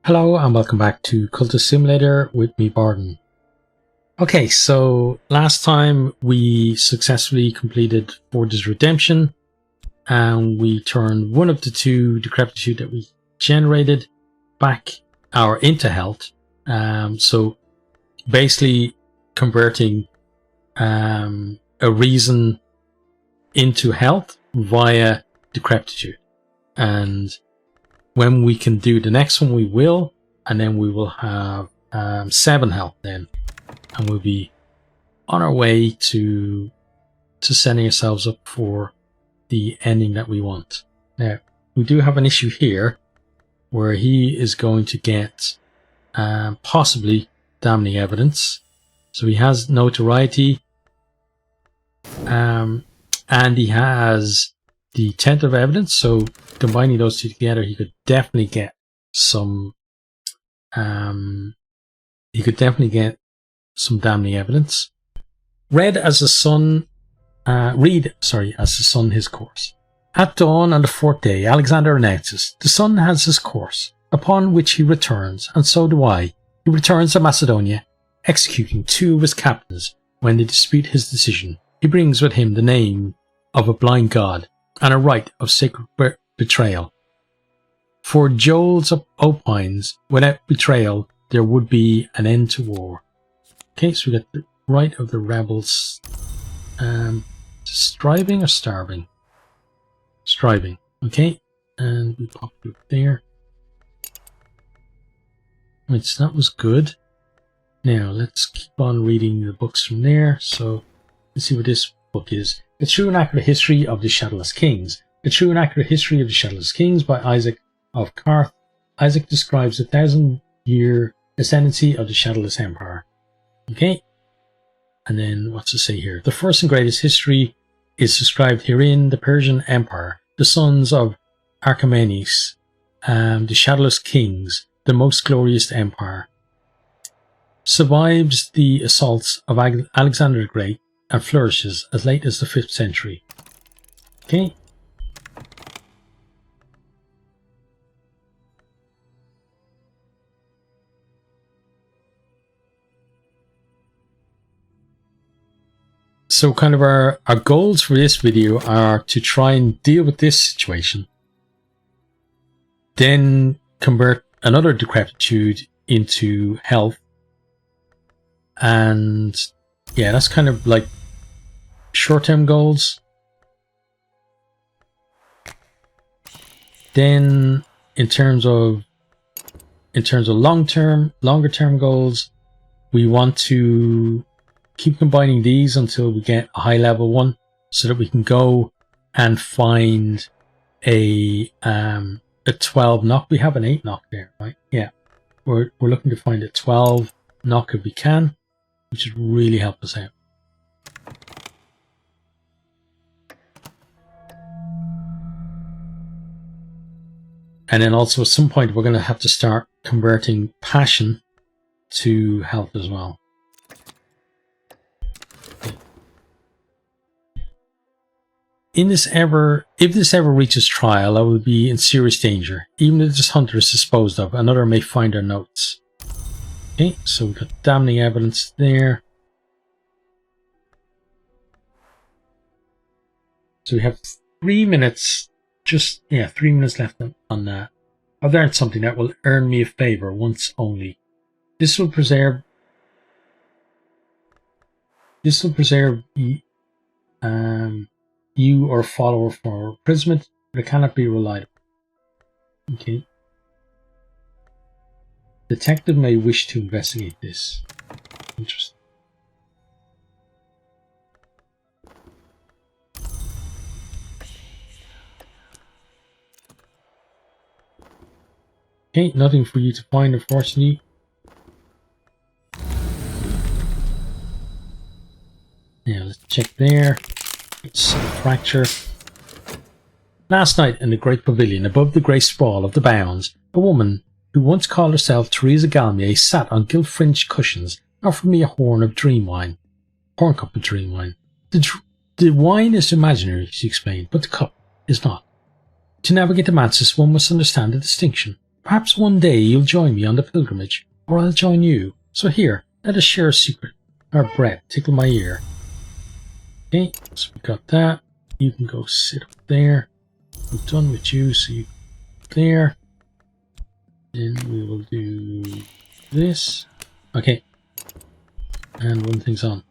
Hello and welcome back to Cultist Simulator with me, Barden. Okay, so last time we successfully completed Forge's Redemption and we turned one of the two decrepitude that we generated back into health. So basically converting a reason into health via decrepitude. And when we can do the next one, we will, and then we will have 7 health then, and we'll be on our way to setting ourselves up for the ending that we want. Now, we do have an issue here where he is going to get possibly damning evidence. So he has notoriety, and he has the tentative evidence. So combining those two together, he could definitely get some. He could definitely get some damning evidence. Read as the sun his course. At dawn on the 4th day, Alexander announces, "The sun has his course, upon which he returns, and so do I." He returns to Macedonia, executing 2 of his captains when they dispute his decision. He brings with him the name of a blind god and a rite of sacred betrayal. For Joel's opines, without betrayal, there would be an end to war. Okay, so we got the right of the rebels. Striving or starving? Striving. Okay, and we pop it up there. Right, so that was good. Now, let's keep on reading the books from there. So, let's see what this book is. The True and Accurate History of the Shadowless Kings. The True and Accurate History of the Shadowless Kings by Isaac of Karth. Isaac describes the 1,000-year ascendancy of the Shadowless Empire. Okay. And then, what's to say here? The first and greatest history is described herein, the Persian Empire, the sons of Achaemenes, the Shadowless Kings, the most glorious empire. Survives the assaults of Alexander the Great and flourishes as late as the 5th century. Okay. So kind of our goals for this video are to try and deal with this situation, then convert another decrepitude into health, and yeah, that's kind of like short-term goals. Then in terms of longer term goals, we want to keep combining these until we get a high level one, so that we can go and find a 12 knock. We have an 8 knock there, right? Yeah, we're looking to find a 12 knock if we can, which would really help us out. And then also at some point we're going to have to start converting passion to health as well. If this ever reaches trial, I will be in serious danger. Even if this hunter is disposed of, another may find our notes. Okay, so we've got damning evidence there. So we have 3 minutes, 3 minutes left on that. I've learned something that will earn me a favor once only. This will preserve you or follower for imprisonment, but it cannot be relied upon. Okay. Detective may wish to investigate this. Interesting. Okay, nothing for you to find, unfortunately. Now let's check there. It's a fracture. Last night in the great pavilion above the grey sprawl of the Bounds, a woman who once called herself Theresa Galmier sat on gilt-fringed cushions and offered me a horn cup of dream wine. The wine is imaginary, she explained, but the cup is not. To navigate the Mansis, one must understand the distinction. Perhaps one day you'll join me on the pilgrimage, or I'll join you. So here, let us share a secret. Our breath tickle my ear. Okay, so we got that. You can go sit up there. I'm done with you, so you go there. Then we will do this. Okay. And one thing's on.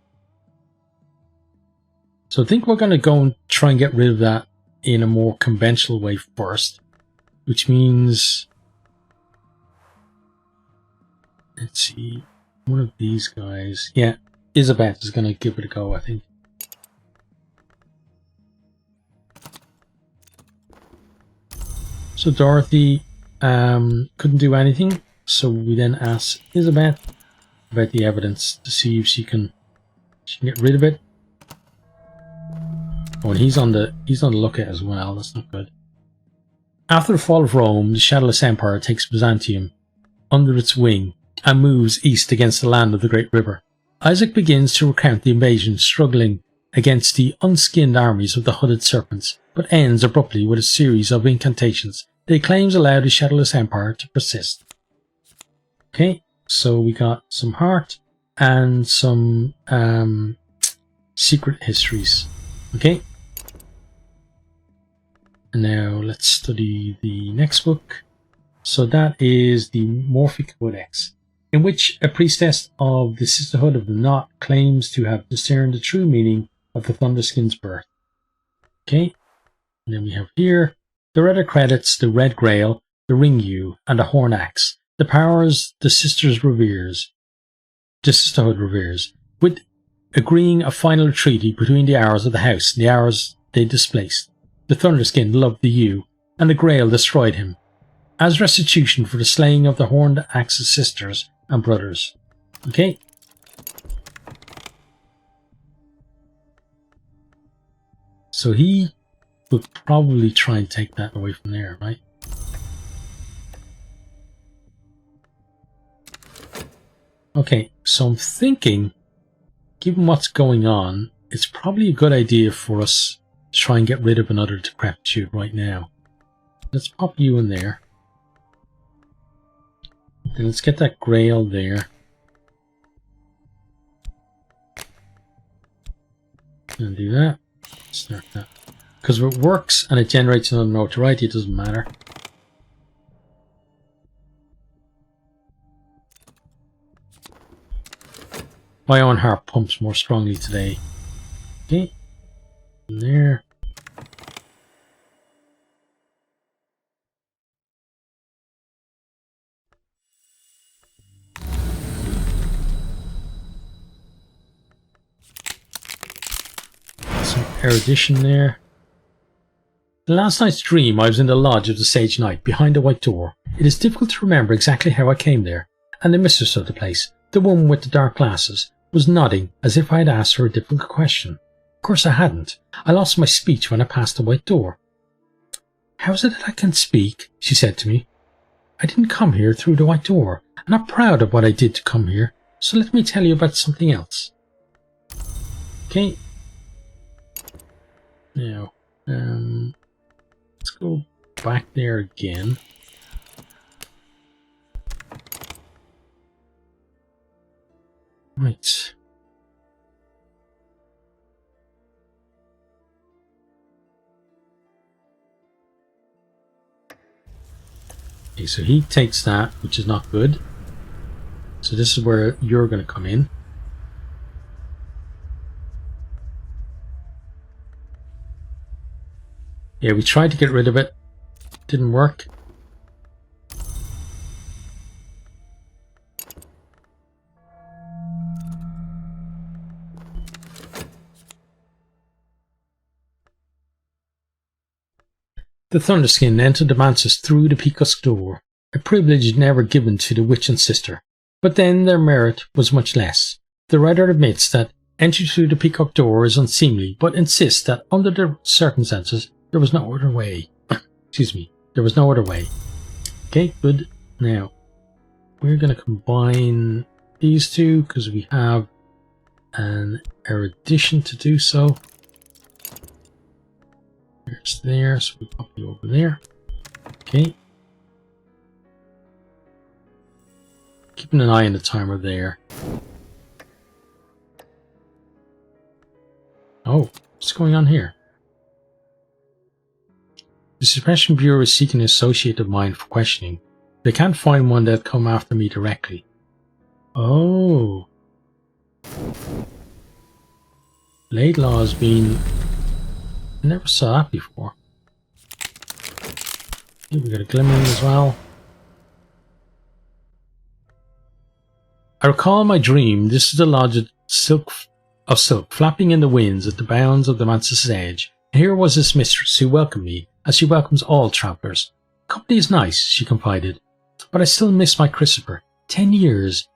So I think we're going to go and try and get rid of that in a more conventional way first. Which means... let's see. One of these guys. Yeah, Isabeth is going to give it a go, I think. So Dorothy couldn't do anything. So we then asked Isabeth about the evidence to see if she can get rid of it. Oh, and he's on the lookout as well. That's not good. After the fall of Rome, the Shadowless Empire takes Byzantium under its wing and moves east against the land of the Great River. Isaac begins to recount the invasion, struggling against the unskinned armies of the hooded serpents, but ends abruptly with a series of incantations that he claims allow the Shadowless Empire to persist. Okay, so we got some heart and some secret histories. Okay. And now let's study the next book. So that is the Morphic Codex, in which a priestess of the Sisterhood of the Knot claims to have discerned the true meaning of the Thunderskin's birth. Okay. And then we have here the Reddar credits the Red Grail, the Ring Yew, and the Horn Axe, the powers the Sisterhood reveres, with agreeing a final treaty between the hours of the house and the hours they displaced. The Thunderskin loved the Yew, and the Grail destroyed him, as restitution for the slaying of the Horned Axe's sisters and brothers. Okay. So he would probably try and take that away from there, right? Okay, so I'm thinking, given what's going on, it's probably a good idea for us to try and get rid of another decrepitude right now. Let's pop you in there. And let's get that Grail there. And do that. Start that. Because if it works and it generates another notoriety, it doesn't matter. My own heart pumps more strongly today. Okay. In there. Some erudition there. In last night's dream, I was in the lodge of the Sage Knight, behind a white door. It is difficult to remember exactly how I came there, and the mistress of the place, the woman with the dark glasses, was nodding as if I had asked her a difficult question. Of course I hadn't. I lost my speech when I passed the white door. "How is it that I can speak?" she said to me. "I didn't come here through the white door. I'm not proud of what I did to come here, so let me tell you about something else." Okay. Now, let's go back there again. Right. Okay, so he takes that, which is not good. So this is where you're going to come in. Yeah, we tried to get rid of it. Didn't work. The Thunderskin entered the mantis through the Peacock's door, a privilege never given to the witch and sister. But then their merit was much less. The writer admits that entry through the Peacock door is unseemly, but insists that under the circumstances there was no other way. Excuse me, there was no other way. Okay, good. Now, we're going to combine these two because we have an erudition to do so. There's there, so we pop you over there. Okay. keeping an eye on the timer there. Oh, what's going on here? The Suppression Bureau is seeking an associate of mine for questioning. They can't find one that'll come after me directly. Oh. Laidlaw has been... I never saw that before. Here we got a glimmering as well. I recall my dream. This is the lodge of silk, flapping in the winds at the bounds of the mantis' edge. And here was this mistress who welcomed me, as she welcomes all travellers. Company is nice, she confided, but I still miss my Christopher. 10 years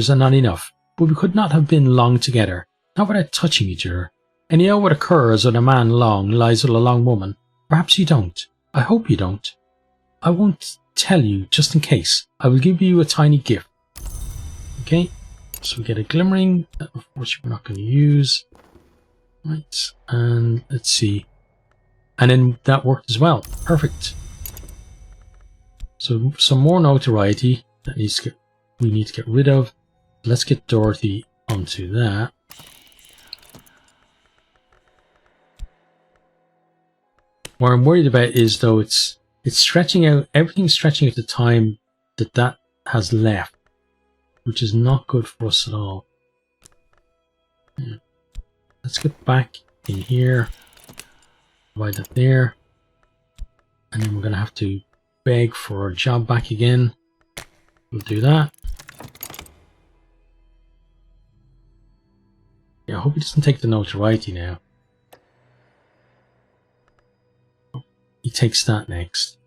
are not enough, but we could not have been long together, not without touching each other. And you know what occurs when a man long lies with a long woman? Perhaps you don't. I hope you don't. I won't tell you, just in case. I will give you a tiny gift. Okay, so we get a glimmering that unfortunately we're not going to use. Right, and let's see. And then that worked as well. Perfect. So some more notoriety that we need to get rid of. Let's get Dorothy onto that. What I'm worried about is though it's stretching out, everything's stretching out the time that has left, which is not good for us at all. Yeah. Let's get back in here, divide that there, and then we're going to have to beg for our job back again. We'll do that. Yeah, I hope he doesn't take the notoriety now. He takes that next.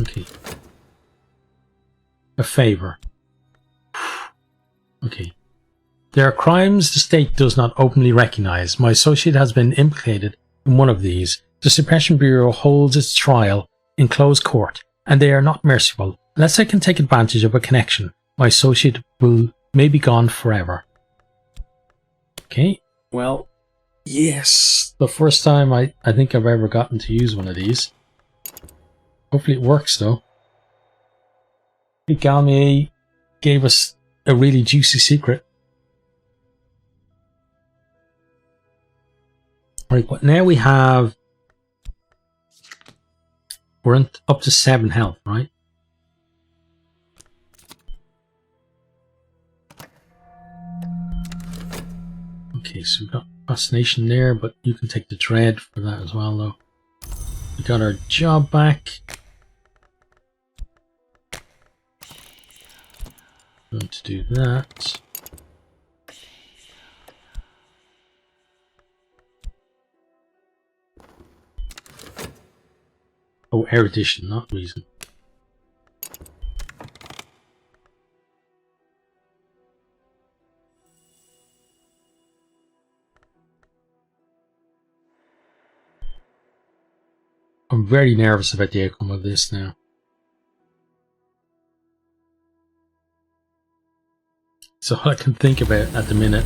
Okay. A favor. Okay. There are crimes the state does not openly recognize. My associate has been implicated in one of these. The Suppression Bureau holds its trial in closed court, and they are not merciful. Unless I can take advantage of a connection, my associate may be gone forever. Okay, well, yes. The first time I think I've ever gotten to use one of these. Hopefully it works though. Galmier gave us a really juicy secret. Right, but now we have... We're up to 7 health, right? Okay, so we've got fascination there, but you can take the dread for that as well, though. We got our job back. Going to do that. Oh, erudition, not reason. I'm very nervous about the outcome of this now. It's all I can think about at the minute.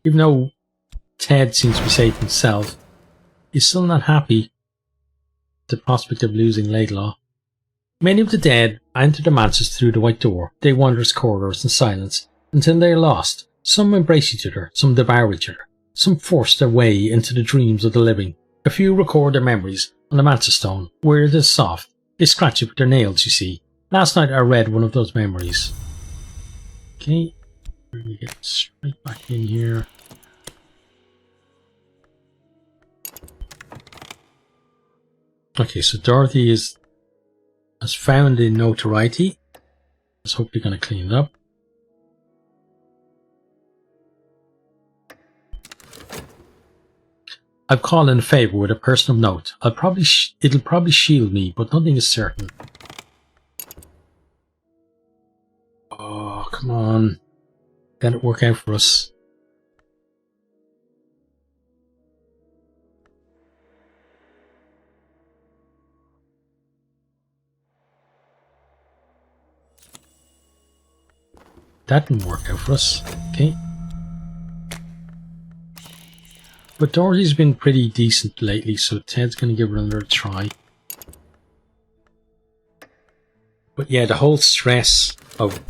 Even though Ted seems to be safe himself, he's still not happy at the prospect of losing Laidlaw. Many of the dead enter the mantis through the white door. They wander its corridors in silence until they are lost. Some embrace each other, some devour each other, some force their way into the dreams of the living. A few record their memories on the mantis stone, where it is soft. They scratch it with their nails, you see. Last night I read one of those memories. Okay, we're going to get straight back in here. Okay, so Dorothy has found the notoriety. Let's hopefully going to clean it up. I've called in a favor with a person of note. It'll probably shield me, but nothing is certain. Oh, come on. Let it work out for us. That didn't work out for us. Okay. But Dorothy's been pretty decent lately, so Ted's going to give her another try. But yeah, the whole stress of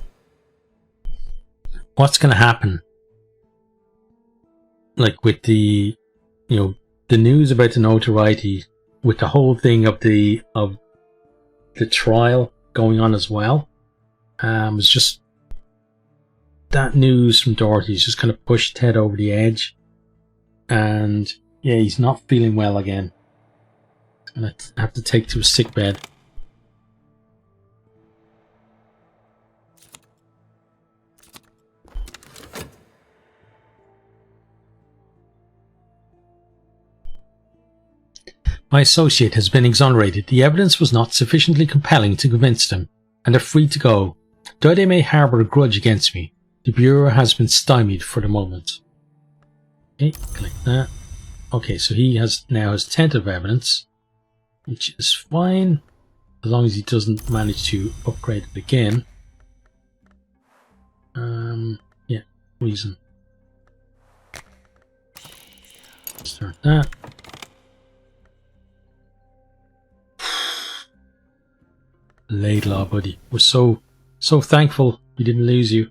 what's going to happen, like with the, you know, the news about the notoriety, with the whole thing of the trial going on as well. It's just that news from Dorothy's just kind of pushed Ted over the edge, and yeah, he's not feeling well again. He's gonna have to take to a sick bed. My associate has been exonerated. The evidence was not sufficiently compelling to convince them, and they're free to go. Though they may harbour a grudge against me, the Bureau has been stymied for the moment. Okay, click that. Okay, so he now has tentative evidence, which is fine, as long as he doesn't manage to upgrade it again. Yeah, reason. Start that. Laidlaw, buddy. We're so thankful we didn't lose you.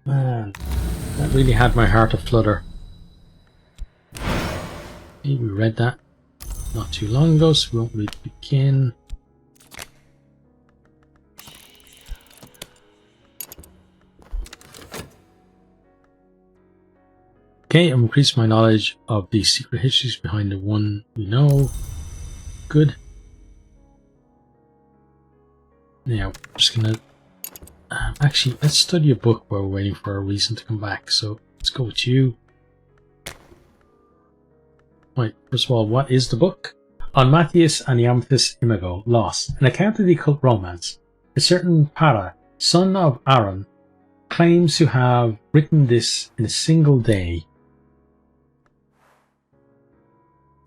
Man, that really had my heart aflutter. Okay, we read that not too long ago, so we won't really begin. Okay, I'm increasing my knowledge of the secret histories behind the one we know. Good. Now, I'm just gonna... actually, let's study a book while we're waiting for a reason to come back. So, let's go with you. Right, first of all, what is the book? On Matthias and the Amethyst Imago, Lost, an account of the occult romance. A certain Para, son of Aaron, claims to have written this in a single day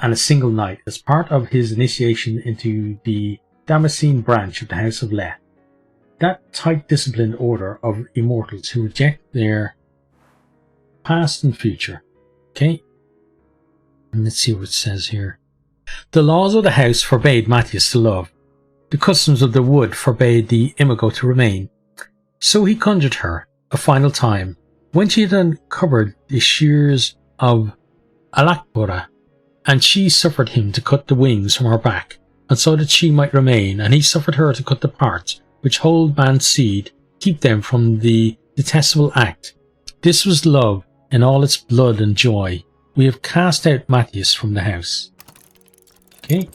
and a single night as part of his initiation into the Damascene branch of the House of Leth, that tight disciplined order of immortals who reject their past and future. Okay, and let's see what it says here. The laws of the house forbade Matthias to love. The customs of the wood forbade the Imago to remain. So he conjured her a final time, when she had uncovered the shears of Alakbora, and she suffered him to cut the wings from her back, and so that she might remain, and he suffered her to cut the parts which hold man's seed, keep them from the detestable act. This was love in all its blood and joy. We have cast out Matthias from the house. Okay.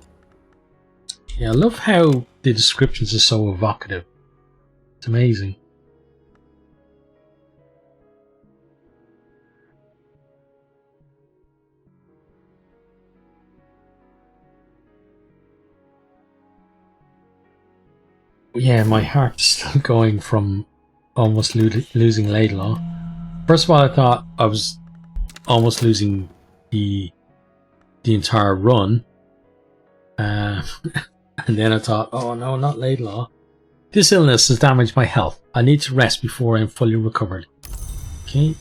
Yeah, I love how the descriptions are so evocative. It's amazing. Yeah, my heart's still going from almost losing Laidlaw. First of all, I thought I was almost losing the entire run. And then I thought, oh no, not Laidlaw. This illness has damaged my health. I need to rest before I am fully recovered. Okay.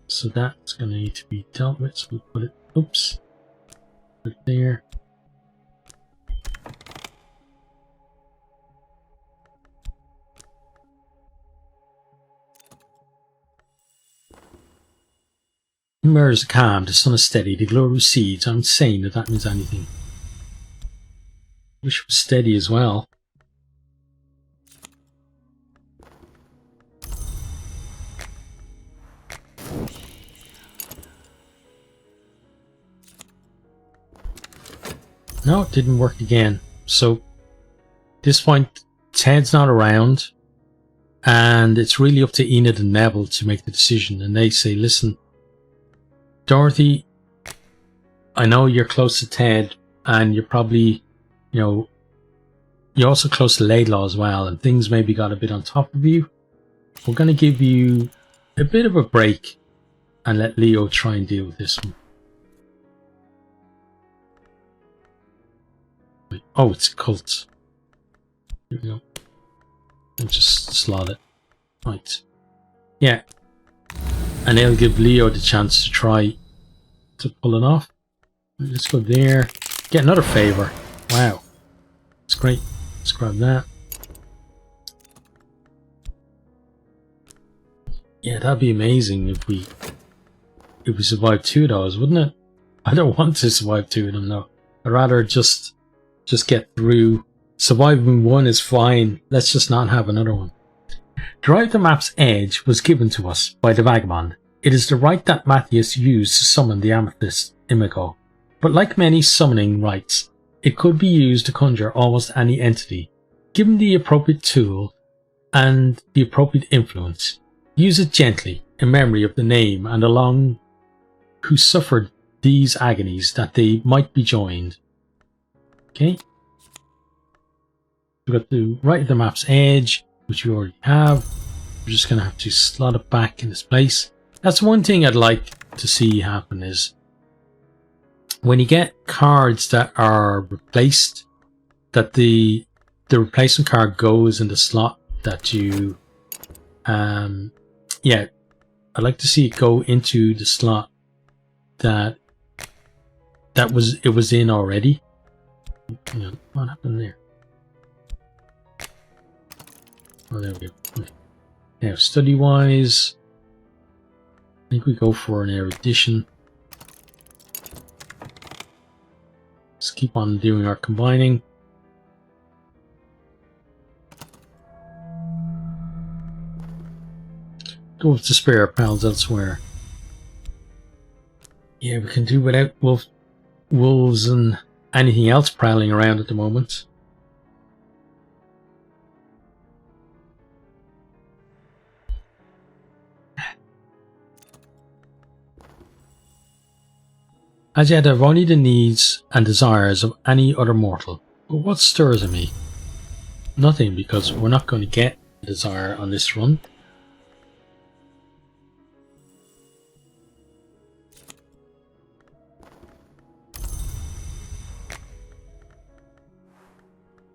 So that's going to need to be dealt with. So we put it, oops, put it there. The mirrors are calm, the sun is steady, the glow recedes. I'm saying that means anything. Wish it was steady as well. No, it didn't work again. So, at this point, Ted's not around, and it's really up to Enid and Neville to make the decision. And they say, listen, Dorothy, I know you're close to Ted, and you're probably, you know, you're also close to Laidlaw as well, and things maybe got a bit on top of you. We're going to give you a bit of a break and let Leo try and deal with this one. Oh, it's cult. Here we go. I'll just slot it. Right. Yeah. And they'll give Leo the chance to try to pull it off. Let's go there. Get another favor. Wow. That's great. Let's grab that. Yeah, that'd be amazing if we survived 2 of those, wouldn't it? I don't want to survive 2 of them though. I'd rather just get through. Surviving 1 is fine. Let's just not have another one. The right of the map's edge was given to us by the vagabond. It is the right that Matthias used to summon the amethyst imago. But like many summoning rites, it could be used to conjure almost any entity. Given the appropriate tool and the appropriate influence, use it gently in memory of the name and along who suffered these agonies that they might be joined. Okay. We've got the right of the map's edge, which we already have. We're just going to have to slot it back in this place. That's one thing I'd like to see happen is when you get cards that are replaced, that the replacement card goes in the slot that you yeah, I'd like to see it go into the slot that it was in already. Hang on, what happened there? Oh, there we go. Okay. Now, study wise, I think we go for an erudition. Let's keep on doing our combining. Go with the spare pals elsewhere. Yeah, we can do without wolves and anything else prowling around at the moment. As yet, I've only the needs and desires of any other mortal. But what stirs in me? Nothing, because we're not going to get a desire on this run.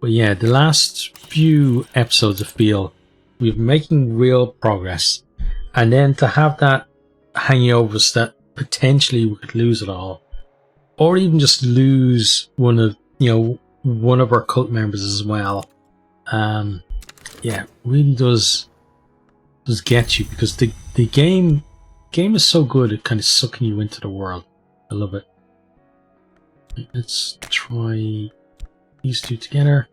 But yeah, the last few episodes I feel we've been making real progress. And then to have that hanging over us that potentially we could lose it all. Or even just lose one of our cult members as well. Yeah, really does get you, because the game is so good at kind of sucking you into the world. I love it. Let's try these two together.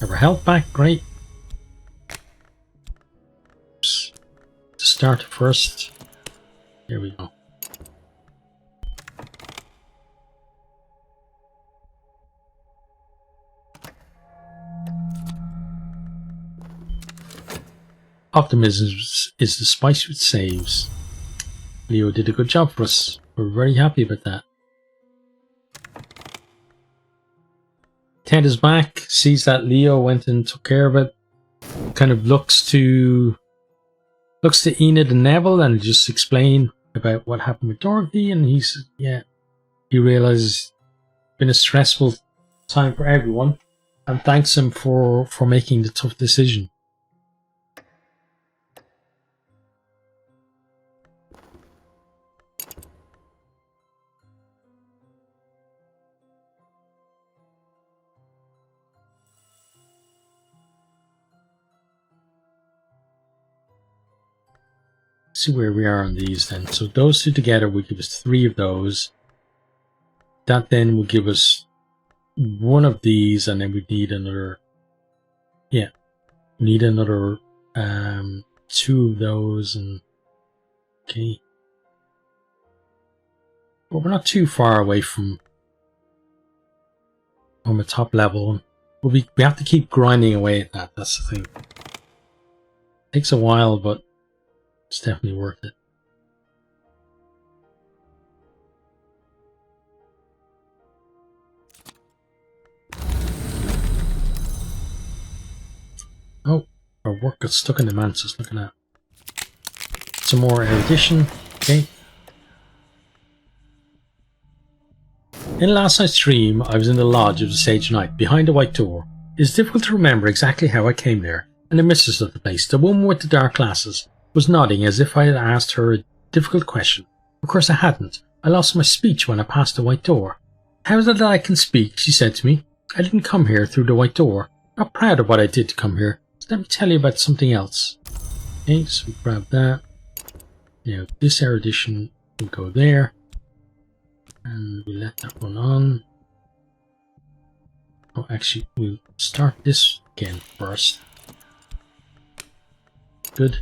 Have our health back, great. Oops. To start first. There we go. Optimism is the spice which saves. Leo did a good job for us. We're very happy about that. Ted is back, sees that Leo went and took care of it. Kind of looks to Enid and Neville and just explain about what happened with Dorothy, and he realizes it's been a stressful time for everyone, and thanks him for making the tough decision. See where we are on these then. So those two together will give us 3 of those. That then will give us 1 of these, and then we need another. Yeah, we need another 2 of those, and okay. But we're not too far away from the top level. But we have to keep grinding away at that. That's the thing. Takes a while, but it's definitely worth it. Oh, our work got stuck in the mantis. Looking at some more erudition. Okay. In last night's stream, I was in the lodge of the Sage Knight behind a white door. It is difficult to remember exactly how I came there, and the mistress of the place, the woman with the dark glasses, was nodding as if I had asked her Difficult question. Of course I hadn't. I lost my speech when I passed the white door. How is it that I can speak? She said to me. I didn't come here through the white door. Not proud of what I did to come here. So let me tell you about something else. Okay, so we grab that. Now this erudition will go there. And we let that run on. Oh, actually, we'll start this again first. Good.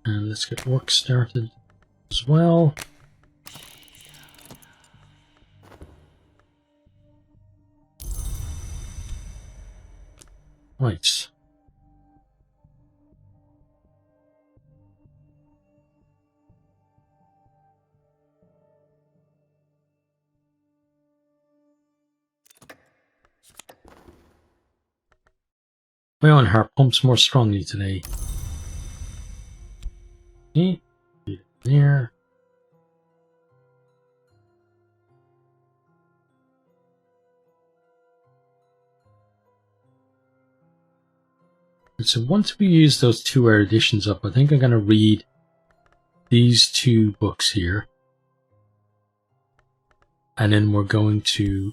And let's get work started as well. Right. My own heart pumps more strongly today. Okay, there. So once we use those 2 eruditions up, I think I'm going to read these 2 books here. And then we're going to...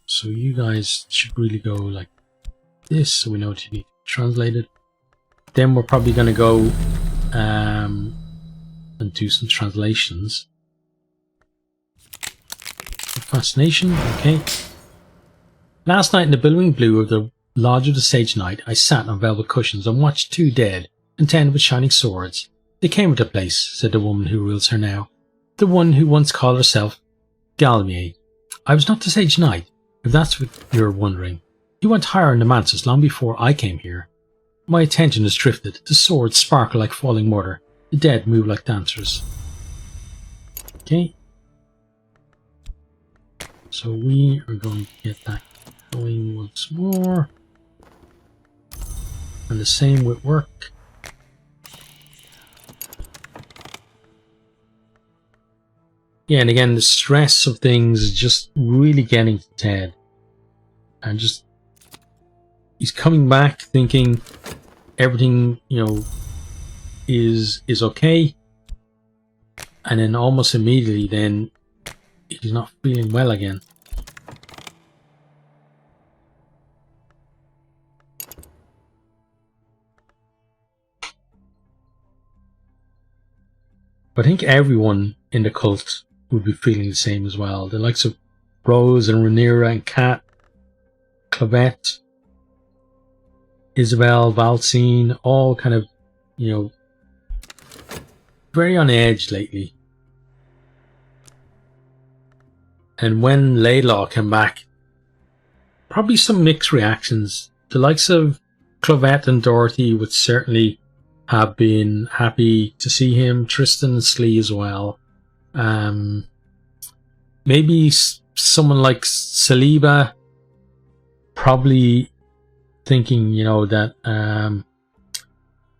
So you guys should really go like this, so we know what you need to translate it. Then we're probably going to go and do some translations. Fascination, okay. Last night in the billowing blue of the Lodge of the Sage Knight, I sat on velvet cushions and watched 2 dead, contended with shining swords. They came with the place, said the woman who rules her now. The one who once called herself Galmier. I was not the Sage Knight, if that's what you're wondering. He went higher in the mantis long before I came here. My attention has drifted. The swords sparkle like falling mortar. The dead move like dancers. Okay. So we are going to get that going once more. And the same with work. Yeah, and again, the stress of things is just really getting to Ted. And just... he's coming back thinking everything, you know, is okay. And then almost immediately then he's not feeling well again. But I think everyone in the cult would be feeling the same as well. The likes of Rose and Rhaenyra and Kat, Clavette, Isabel, Valcine, all kind of, you know, very on edge lately. And when Laidlaw came back, probably some mixed reactions. The likes of Clavette and Dorothy would certainly have been happy to see him. Tristan and Slee as well. Maybe someone like Saliba, probably thinking, you know, that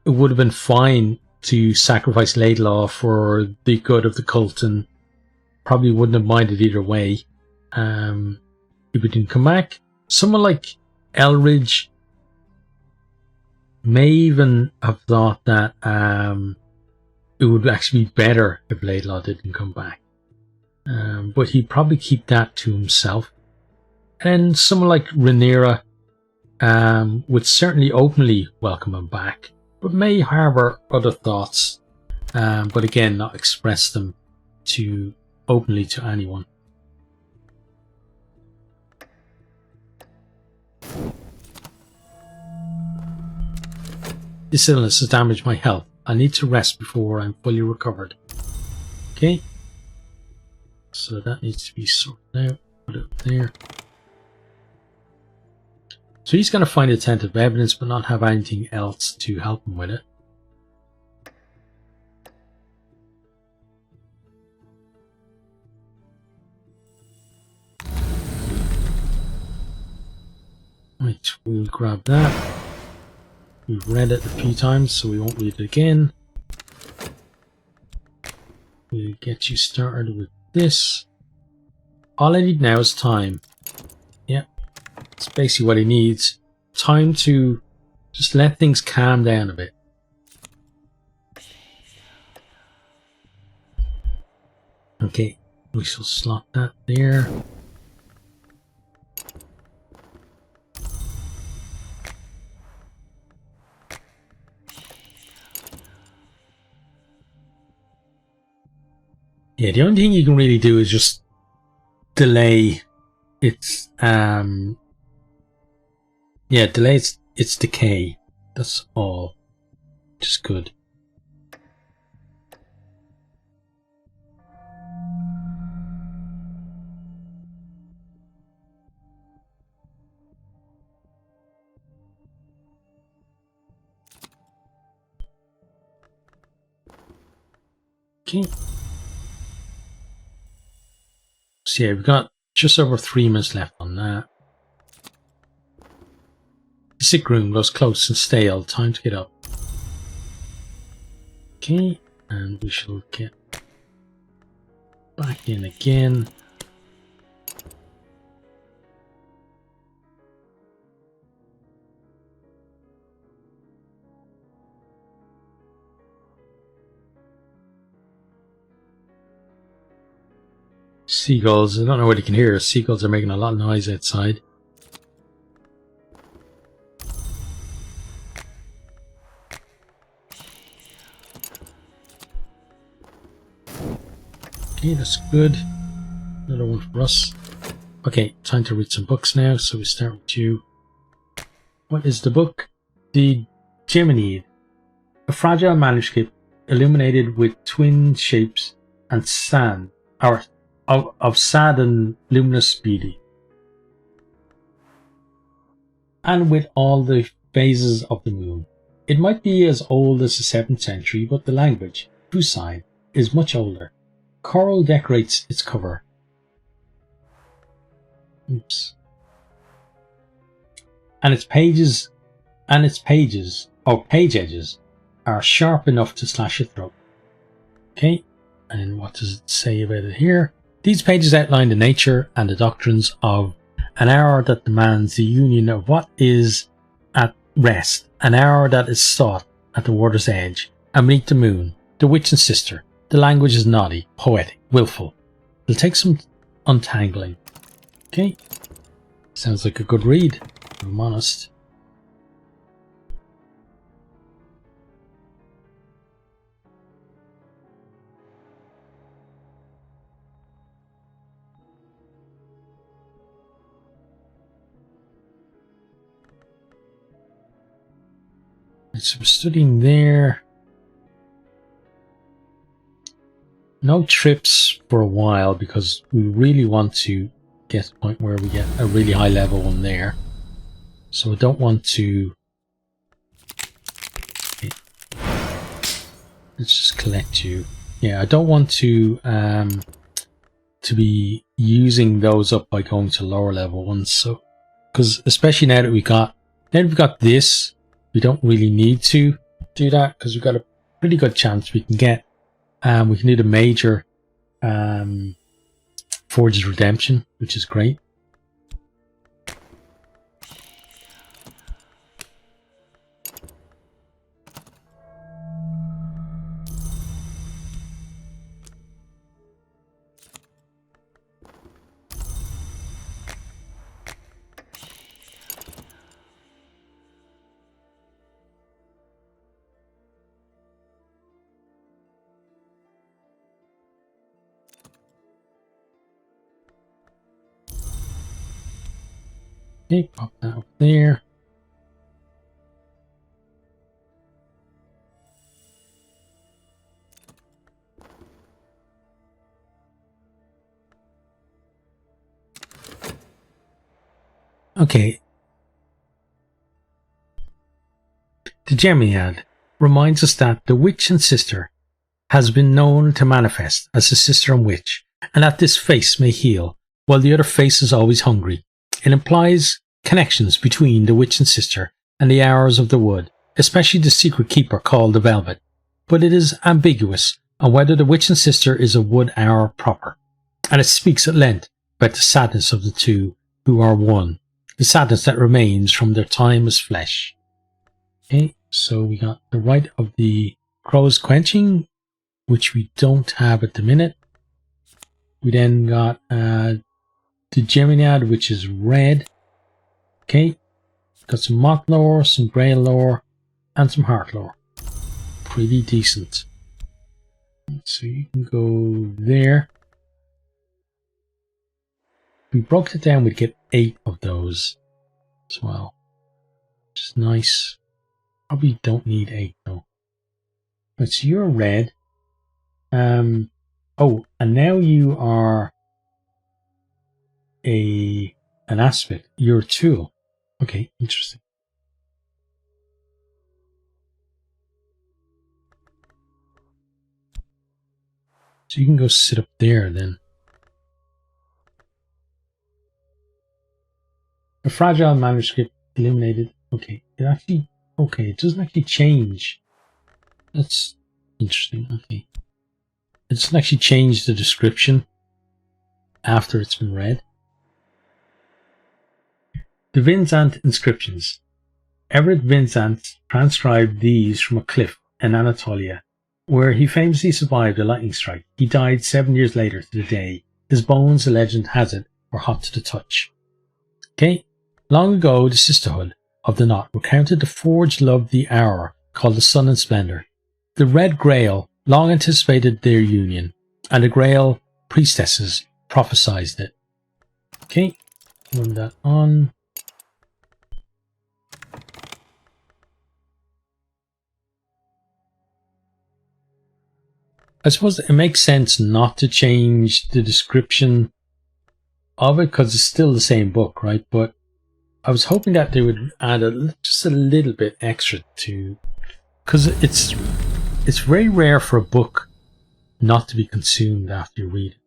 it would have been fine to sacrifice Laidlaw for the good of the cult, and probably wouldn't have minded either way if he didn't come back. Someone like Elridge may even have thought that it would actually be better if Laidlaw didn't come back. But he'd probably keep that to himself. And someone like Rhaenyra would certainly openly welcome him back, but may harbour other thoughts, but again not express them openly to anyone. This illness has damaged my health. I need to rest before I'm fully recovered. Okay. So that needs to be sorted out. Put it there. So he's going to find attentive evidence but not have anything else to help him with it. Right, we'll grab that. We've read it a few times, so we won't read it again. We'll get you started with this. All I need now is time. Yeah, that's basically what he needs. Time to just let things calm down a bit. Okay, we shall slot that there. Yeah, the only thing you can really do is just delay its delay its decay. That's all. Which is good. Okay. So yeah, we've got just over 3 minutes left on that. The sick room grows close and stale. Time to get up. Okay, and we shall get back in again. Seagulls. I don't know what you can hear. Seagulls are making a lot of noise outside. Okay, that's good. Another one for us. Okay, time to read some books now. So we start with you. What is the book? The Geminid, a fragile manuscript illuminated with twin shapes and sand, or of sad and luminous beauty, and with all the phases of the moon. It might be as old as the 7th century, but the language, Fusine, is much older. Coral decorates its cover. Oops. And its pages, or page edges, are sharp enough to slash your throat. Okay, and what does it say about it here? These pages outline the nature and the doctrines of an hour that demands the union of what is at rest, an hour that is sought at the water's edge, and beneath the moon, the witch and sister. The language is naughty, poetic, willful. It'll take some untangling. Okay, sounds like a good read, if I'm honest. So we're studying there. No trips for a while because we really want to get to the point where we get a really high level one there. So I don't want to... Okay. Let's just collect you. Yeah, I don't want to be using those up by going to lower level ones. So, because especially now that we've got this, we don't really need to do that because we've got a pretty good chance we can get. We can do the major Forge's Redemption, which is great. Okay, pop that up there. Okay. The Geminid reminds us that the witch and sister has been known to manifest as a sister and witch, and that this face may heal, while the other face is always hungry. It implies connections between the witch and sister and the hours of the wood, especially the secret keeper called the Velvet, but it is ambiguous on whether the witch and sister is a wood hour proper, and it speaks at length about the sadness of the two who are one, the sadness that remains from their time as flesh. Okay, so we got the rite of the crow's quenching, which we don't have at the minute. We then got the Geminiad, which is red. Okay. Got some moth lore, some grail lore, and some heart lore. Pretty decent. So you can go there. If we broke it down, we'd get 8 of those as well. Which is nice. Probably don't need 8 though. But so you're red. Oh, and now you are an aspect. You're a tool. Okay, interesting. So you can go sit up there then. A fragile manuscript illuminated. Okay, it doesn't actually change. That's interesting. Okay. It doesn't actually change the description after it's been read. The Vinzant inscriptions. Everett Vinzant transcribed these from a cliff in Anatolia, where he famously survived a lightning strike. He died 7 years later to the day. His bones, the legend has it, were hot to the touch. Okay. Long ago, the Sisterhood of the Knot recounted the forged love of the hour called the Sun and Splendor. The Red Grail long anticipated their union, and the Grail priestesses prophesied it. Okay, run that on. I suppose it makes sense not to change the description of it because it's still the same book, right? But I was hoping that they would add just a little bit extra to, because it's very rare for a book not to be consumed after you read it.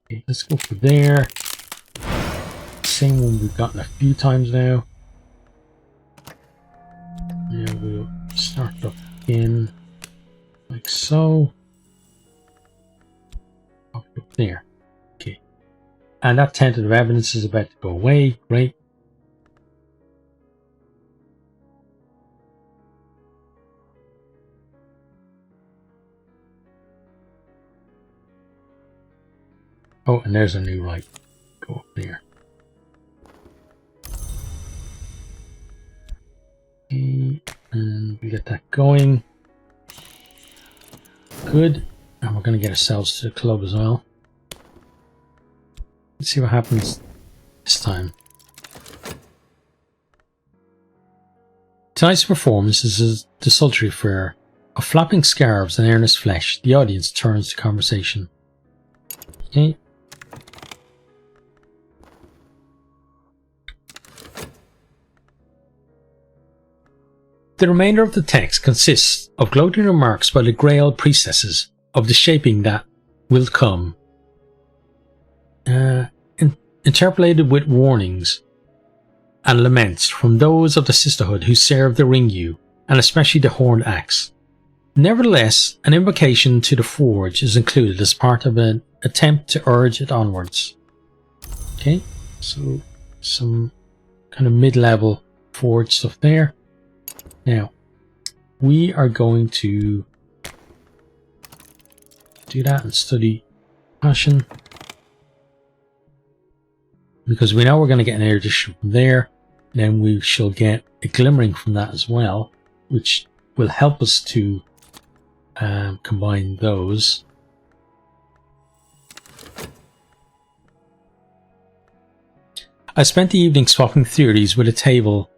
Okay, let's go for there. Same one we've gotten a few times now. Now we'll start up again, like so. Up there. Okay. And that tentative evidence is about to go away. Great. Oh, and there's a new light. Go up there. Okay, and we get that going. Good. And we're going to get ourselves to the club as well. Let's see what happens this time. Tonight's performance is a desultory affair of flapping scarves and earnest flesh. The audience turns to conversation. Okay. The remainder of the text consists of gloating remarks by the Grail priestesses of the shaping that will come, interpolated with warnings and laments from those of the Sisterhood who serve the Ringyu, and especially the Horned Axe. Nevertheless, an invocation to the Forge is included as part of an attempt to urge it onwards. Okay, so some kind of mid-level Forge stuff there. Now, we are going to do that and study Passion, because we know we're going to get an erudition from there. Then we shall get a glimmering from that as well, which will help us to combine those. I spent the evening swapping theories with a table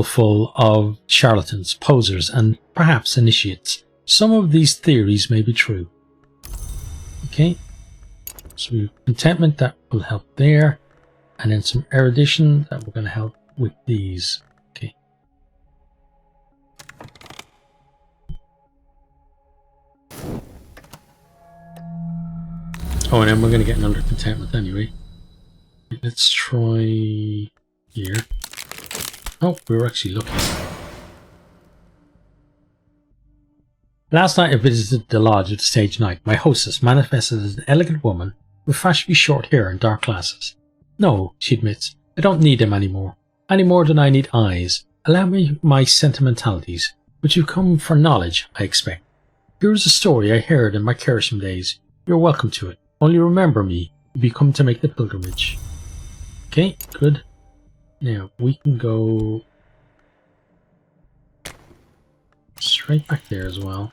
full of charlatans, posers, and perhaps initiates. Some of these theories may be true. Okay, so we have contentment, that will help there, and then some erudition that we're going to help with these. Okay. Oh, and then we're going to get another contentment anyway. Let's try here. Oh, we were actually looking. Last night I visited the lodge of the Sage Knight. My hostess manifested as an elegant woman with fashionably short hair and dark glasses. No, she admits, I don't need them anymore. Any more than I need eyes. Allow me my sentimentalities, which have come for knowledge, I expect. Here is a story I heard in my Kersham days. You're welcome to it. Only remember me if you come to make the pilgrimage. Okay, good. Now, we can go straight back there as well.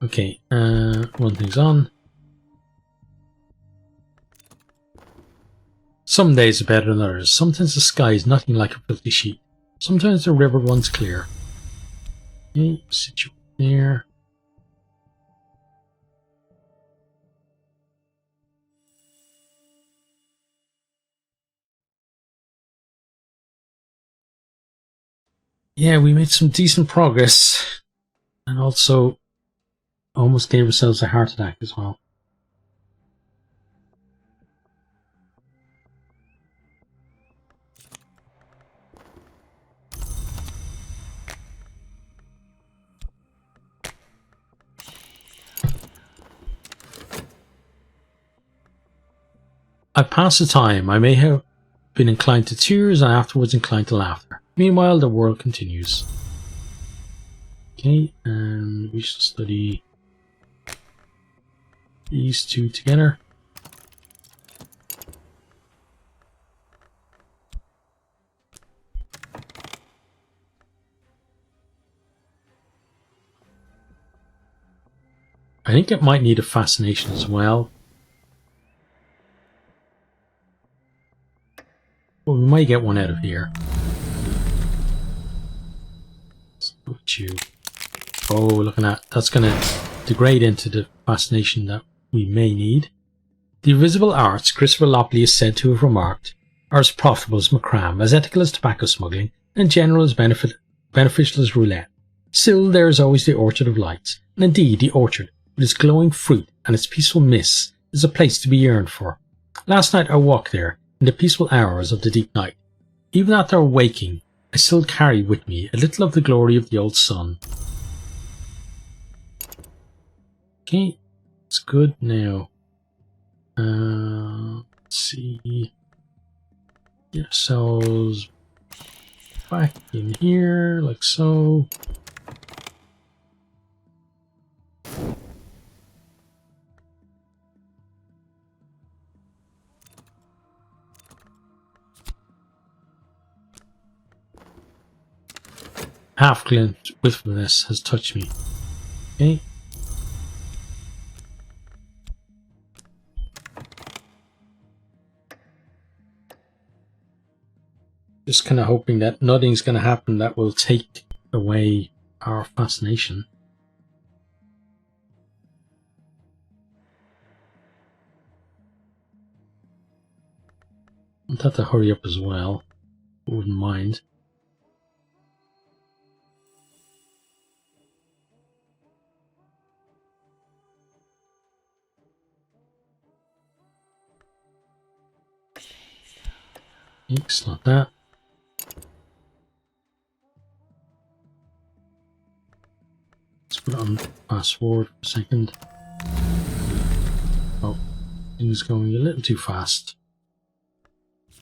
Okay, one thing's on. Some days are better than others. Sometimes the sky is nothing like a filthy sheet. Sometimes the river runs clear. Okay, sit you there. Yeah, we made some decent progress. And also almost gave ourselves a heart attack as well. I pass the time. I may have been inclined to tears and afterwards inclined to laughter. Meanwhile, the world continues. Okay, and we should study these two together. I think it might need a fascination as well. Well, we might get one out of here. Let's look at you. Oh, look at that. That's going to degrade into the fascination that we may need. The invisible arts, Christopher Lopley is said to have remarked, are as profitable as macram, as ethical as tobacco smuggling, and in general as beneficial as roulette. Still, there is always the Orchard of Lights, and indeed the orchard, with its glowing fruit and its peaceful mists, is a place to be yearned for. Last night I walked there, in the peaceful hours of the deep night. Even after waking, I still carry with me a little of the glory of the old sun. Okay, it's good now. Let's see. Get ourselves back in here, like so. Half-glint wistfulness has touched me. Okay. Just kind of hoping that nothing's going to happen that will take away our fascination. I'd have to hurry up as well. I wouldn't mind. It's not that. Let's put it on fast forward for a second. Oh, things going a little too fast.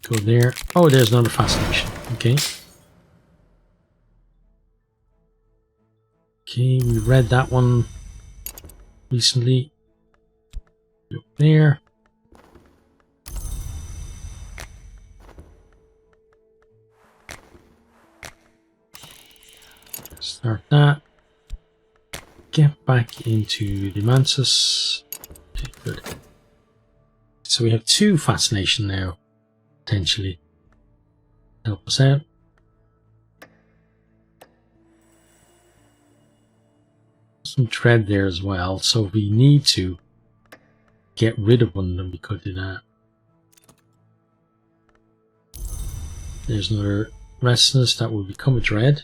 Go there. Oh, there's another fascination. Okay. Okay, we read that one recently. Go there. Start that. Get back into the Mansus. Okay, good. So we have 2 fascination now, potentially. Help us out. Some tread there as well, so if we need to get rid of one, then we could do that. There's another restlessness that will become a dread.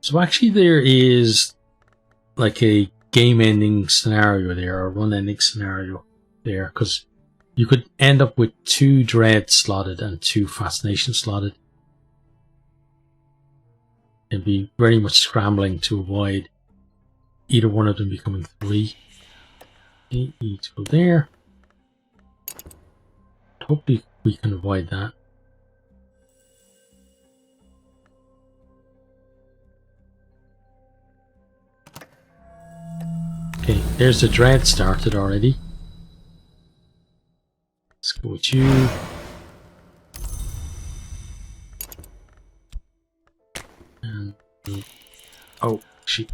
So actually there is like a game ending scenario there, or run ending scenario there, because you could end up with 2 dread slotted and 2 fascination slotted. It'd be very much scrambling to avoid either one of them becoming 3. Okay, you need to go there. Hopefully we can avoid that. Okay, there's the dread started already. Let's go with you. And oh, shit.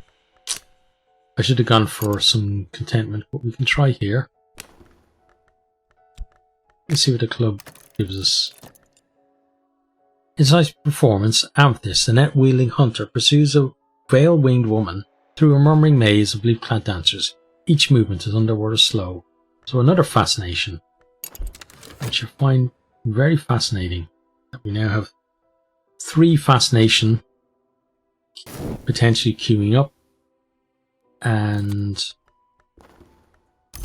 I should have gone for some contentment, but we can try here. Let's see what the club gives us. Inside performance, Amethyst, the net-wielding hunter, pursues a veil-winged woman through a murmuring maze of leaf-clad dancers. Each movement is underwater slow. So another fascination, which I find very fascinating, that we now have 3 fascination potentially queuing up, and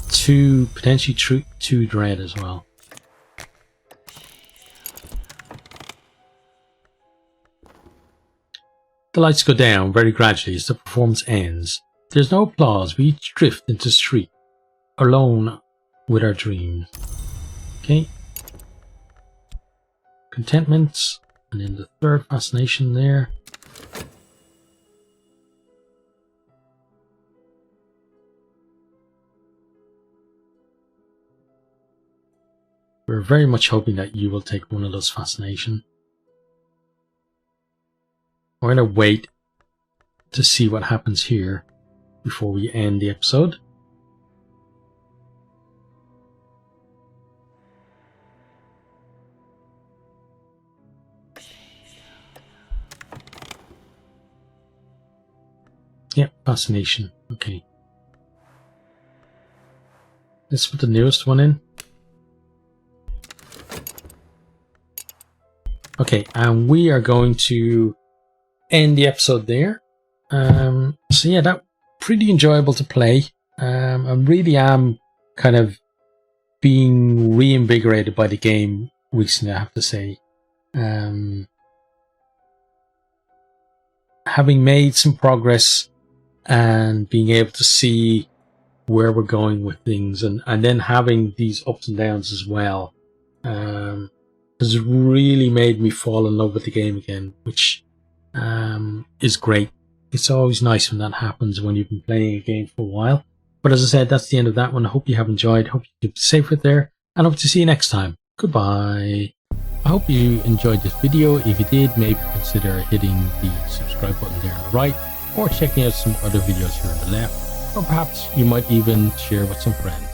2 potentially 2 dread as well. The lights go down very gradually as the performance ends. There's no applause. We each drift into the street, alone with our dreams. Okay. Contentment, and then the 3rd fascination there. We're very much hoping that you will take one of those fascination. We're going to wait to see what happens here before we end the episode. Yeah, fascination. Okay. Let's put the newest one in. Okay, and we are going to end the episode there. So yeah, that pretty enjoyable to play. I really am kind of being reinvigorated by the game recently, I have to say. Having made some progress and being able to see where we're going with things, and then having these ups and downs as well, has really made me fall in love with the game again, which is great. It's always nice when that happens when you've been playing a game for a while. But as I said, that's the end of that one. I hope you have enjoyed. Hope you keep safe with there, and hope to see you next time. Goodbye. I hope you enjoyed this video. If you did, maybe consider hitting the subscribe button there on the right, or checking out some other videos here on the left, or perhaps you might even share with some friends.